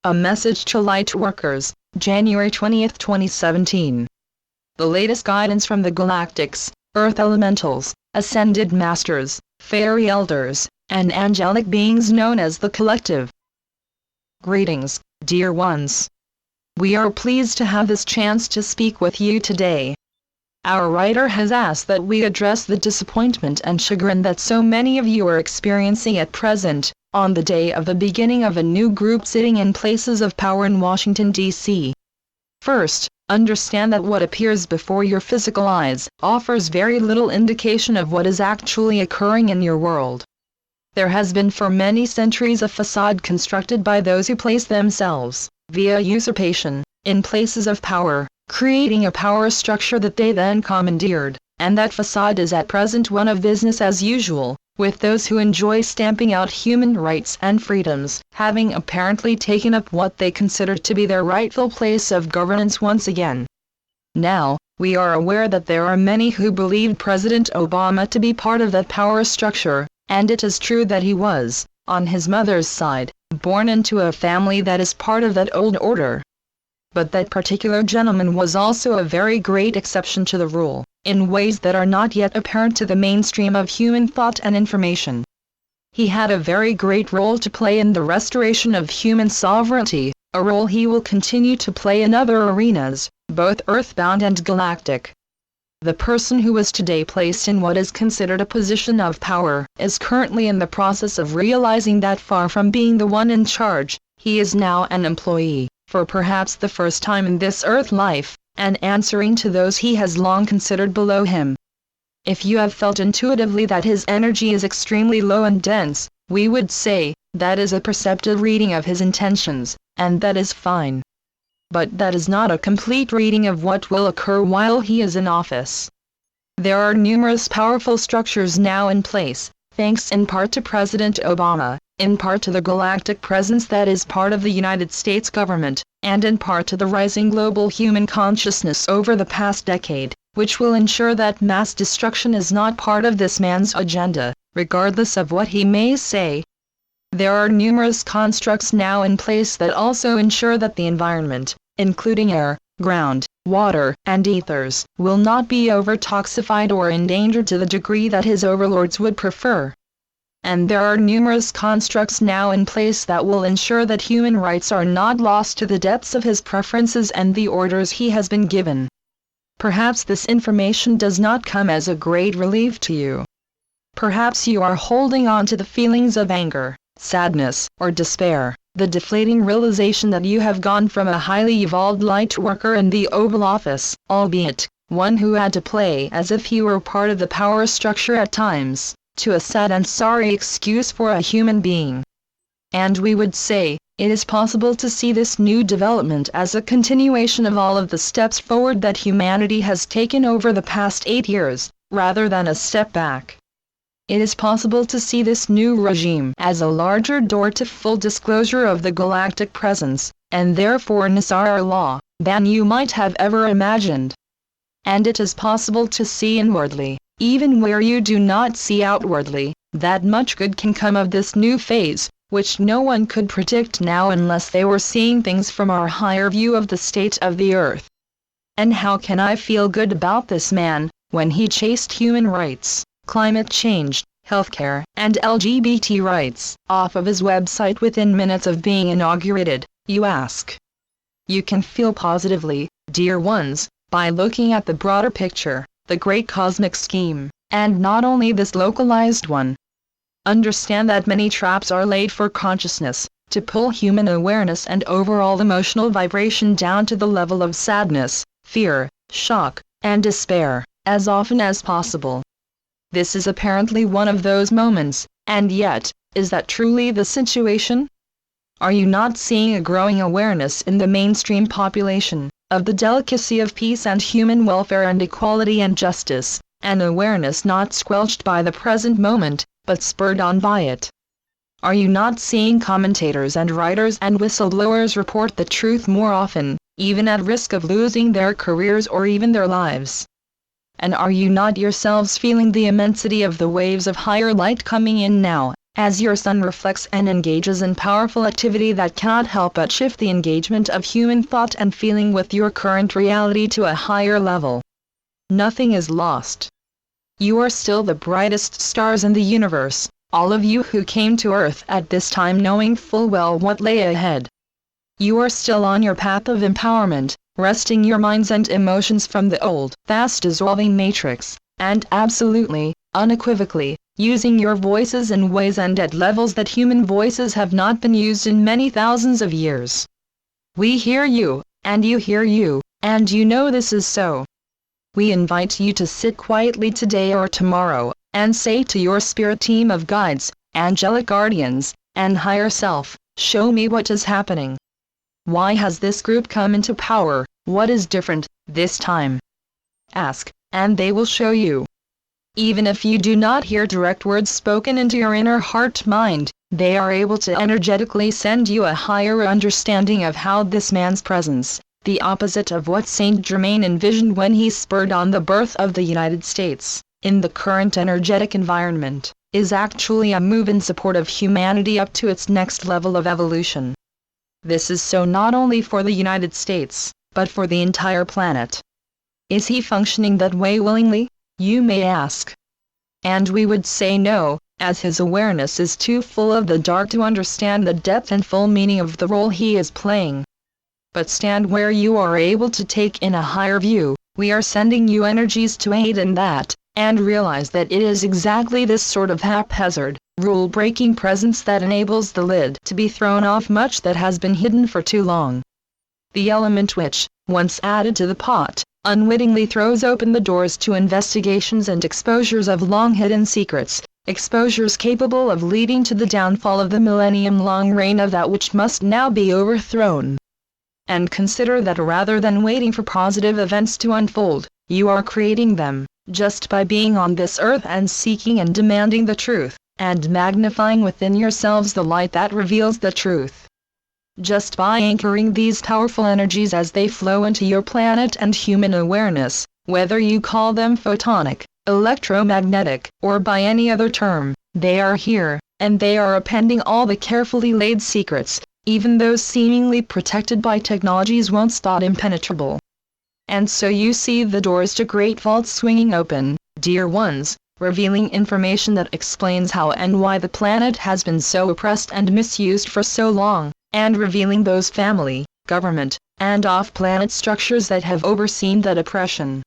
A message to Lightworkers, January 20, 2017. The latest guidance from the galactics, Earth elementals, ascended masters, fairy elders, and angelic beings known as the collective. Greetings, dear ones. We are pleased to have this chance to speak with you today. Our writer has asked that we address the disappointment and chagrin that so many of you are experiencing at present, on the day of the beginning of a new group sitting in places of power in Washington, D.C. First, understand that what appears before your physical eyes offers very little indication of what is actually occurring in your world. There has been for many centuries a facade constructed by those who place themselves, via usurpation, in places of power, creating a power structure that they then commandeered, and that facade is at present one of business as usual, with those who enjoy stamping out human rights and freedoms, having apparently taken up what they consider to be their rightful place of governance once again. Now, we are aware that there are many who believed President Obama to be part of that power structure, and it is true that he was, on his mother's side, born into a family that is part of that old order. But that particular gentleman was also a very great exception to the rule, in ways that are not yet apparent to the mainstream of human thought and information. He had a very great role to play in the restoration of human sovereignty, a role he will continue to play in other arenas, both earthbound and galactic. The person who is today placed in what is considered a position of power is currently in the process of realizing that far from being the one in charge, he is now an employee, for perhaps the first time in this earth life, and answering to those he has long considered below him. If you have felt intuitively that his energy is extremely low and dense, we would say, that is a perceptive reading of his intentions, and that is fine. But that is not a complete reading of what will occur while he is in office. There are numerous powerful structures now in place, thanks in part to President Obama, in part to the galactic presence that is part of the United States government, and in part to the rising global human consciousness over the past decade, which will ensure that mass destruction is not part of this man's agenda, regardless of what he may say. There are numerous constructs now in place that also ensure that the environment, including air, ground, water, and ethers, will not be over-toxified or endangered to the degree that his overlords would prefer. And there are numerous constructs now in place that will ensure that human rights are not lost to the depths of his preferences and the orders he has been given. Perhaps this information does not come as a great relief to you. Perhaps you are holding on to the feelings of anger, sadness, or despair, the deflating realization that you have gone from a highly evolved light worker in the Oval Office, albeit one who had to play as if he were part of the power structure at times, to a sad and sorry excuse for a human being. And we would say, it is possible to see this new development as a continuation of all of the steps forward that humanity has taken over the past 8 years, rather than a step back. It is possible to see this new regime as a larger door to full disclosure of the galactic presence, and therefore Nisara law, than you might have ever imagined. And it is possible to see inwardly, even where you do not see outwardly, that much good can come of this new phase, which no one could predict now unless they were seeing things from our higher view of the state of the earth. And how can I feel good about this man, when he chased human rights, climate change, healthcare, and LGBT rights off of his website within minutes of being inaugurated, you ask? You can feel positively, dear ones, by looking at the broader picture, the great cosmic scheme, and not only this localized one. Understand that many traps are laid for consciousness, to pull human awareness and overall emotional vibration down to the level of sadness, fear, shock, and despair, as often as possible. This is apparently one of those moments, and yet, is that truly the situation? Are you not seeing a growing awareness in the mainstream population, of the delicacy of peace and human welfare and equality and justice, an awareness not squelched by the present moment, but spurred on by it? Are you not seeing commentators and writers and whistleblowers report the truth more often, even at risk of losing their careers or even their lives? And are you not yourselves feeling the immensity of the waves of higher light coming in now, as your sun reflects and engages in powerful activity that cannot help but shift the engagement of human thought and feeling with your current reality to a higher level. Nothing is lost. You are still the brightest stars in the universe, all of you who came to Earth at this time knowing full well what lay ahead. You are still on your path of empowerment, wresting your minds and emotions from the old, fast-dissolving matrix, and absolutely, unequivocally, using your voices in ways and at levels that human voices have not been used in many thousands of years. We hear you, and you know this is so. We invite you to sit quietly today or tomorrow, and say to your spirit team of guides, angelic guardians, and higher self, show me what is happening. Why has this group come into power? What is different this time? Ask, and they will show you. Even if you do not hear direct words spoken into your inner heart-mind, they are able to energetically send you a higher understanding of how this man's presence, the opposite of what Saint Germain envisioned when he spurred on the birth of the United States, in the current energetic environment, is actually a move in support of humanity up to its next level of evolution. This is so not only for the United States, but for the entire planet. Is he functioning that way willingly? You may ask. And we would say no, as his awareness is too full of the dark to understand the depth and full meaning of the role he is playing. But stand where you are able to take in a higher view. We are sending you energies to aid in that, and realize that it is exactly this sort of haphazard, rule-breaking presence that enables the lid to be thrown off much that has been hidden for too long. The element which, once added to the pot, unwittingly throws open the doors to investigations and exposures of long-hidden secrets, exposures capable of leading to the downfall of the millennium-long reign of that which must now be overthrown. And consider that rather than waiting for positive events to unfold, you are creating them, just by being on this earth and seeking and demanding the truth, and magnifying within yourselves the light that reveals the truth. Just by anchoring these powerful energies as they flow into your planet and human awareness, whether you call them photonic, electromagnetic, or by any other term, they are here, and they are appending all the carefully laid secrets, even those seemingly protected by technologies once thought impenetrable. And so you see the doors to great vaults swinging open, dear ones, revealing information that explains how and why the planet has been so oppressed and misused for so long, and revealing those family, government, and off-planet structures that have overseen that oppression.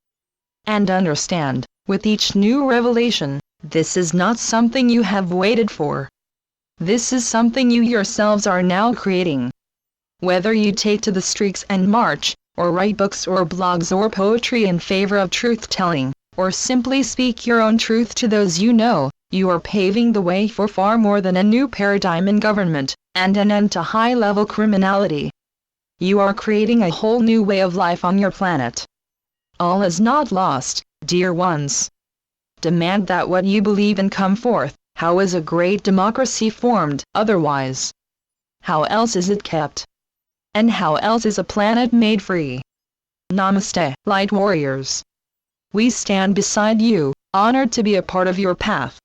And understand, with each new revelation, this is not something you have waited for. This is something you yourselves are now creating. Whether you take to the streets and march, or write books or blogs or poetry in favor of truth-telling, or simply speak your own truth to those you know, you are paving the way for far more than a new paradigm in government, and an end to high-level criminality. You are creating a whole new way of life on your planet. All is not lost, dear ones. Demand that what you believe in come forth. How is a great democracy formed otherwise? How else is it kept? And how else is a planet made free? Namaste, light warriors. We stand beside you, honored to be a part of your path.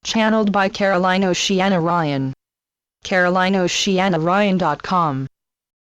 Channeled by Caroline Oceana Ryan. CarolineOceanaRyan.com